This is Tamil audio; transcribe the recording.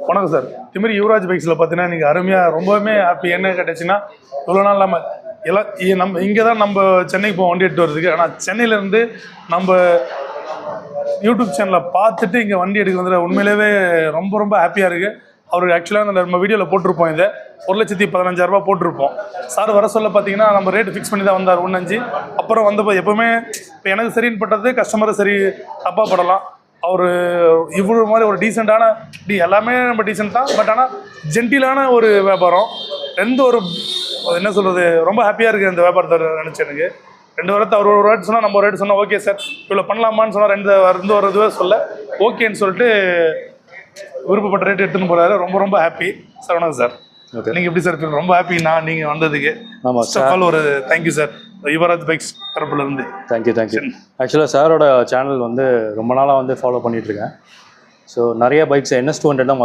வணக்கம் சார். இதுமாரி யுவராஜ் பைக்ஸில் பார்த்தீங்கன்னா நீங்கள் அருமையாக ரொம்பவுமே ஹாப்பி. என்ன கேட்டுச்சுன்னா இவ்வளோ நாள் நம்ம இங்கே தான் நம்ம சென்னைக்கு போவோம் வண்டி எடுத்து வரதுக்கு. ஆனால் சென்னையிலேருந்து நம்ம யூடியூப் சேனலில் பார்த்துட்டு இங்கே வண்டி எடுக்க வந்து உண்மையிலேயே ரொம்ப ரொம்ப ஹாப்பியாக இருக்குது. அவருக்கு ஆக்சுவலாக நம்ம வீடியோவில் போட்டிருப்போம், இதை 1,15,000 போட்டிருப்போம். சார் வர சொல்ல பார்த்தீங்கன்னா நம்ம ரேட்டு ஃபிக்ஸ் பண்ணி தான் வந்தார் 1,5. அப்புறம் வந்தப்போ எப்போவுமே இப்போ எனக்கு சரின்னு பட்டது கஸ்டமரை சரி தப்பாக படலாம். அவர் இவ்வளோ மாதிரி ஒரு டீசெண்டான எல்லாமே நம்ம டீசெண்ட் தான். பட் ஆனால் ஜென்டிலான ஒரு வியாபாரம். எந்த ஒரு என்ன சொல்கிறது, ரொம்ப ஹாப்பியாக இருக்குது இந்த வியாபாரத்தை நினச்சி. எனக்கு 2 வாரத்தை அவர் ஒரு ரேட் சொன்னால் நம்ம ஒரு ரேட் சொன்னால் ஓகே சார் இவ்வளோ பண்ணலாமான்னு சொன்னால் 2 ஒரு இதுவே சொல்ல ஓகேன்னு சொல்லிட்டு விருப்பப்பட்ட ரேட் எடுத்துன்னு போகிறாரு. ரொம்ப ரொம்ப ஹாப்பி சார். வணக்கம் சார். ஓகே, நீங்கள் எப்படி சார் ஃபீல்? ரொம்ப ஹாப்பிண்ணா நீங்கள் வந்ததுக்கு. ஆமாம் சார், ஒரு தேங்க்யூ சார் யுவராஜ் பைக்ஸ் தரப்புலேருந்து. தேங்க்யூ. ஆக்சுவலாக சாரோட சேனல் வந்து ரொம்ப நாளாக வந்து ஃபாலோ பண்ணிகிட்ருக்கேன். ஸோ நிறைய பைக்ஸ் NS 200 தான்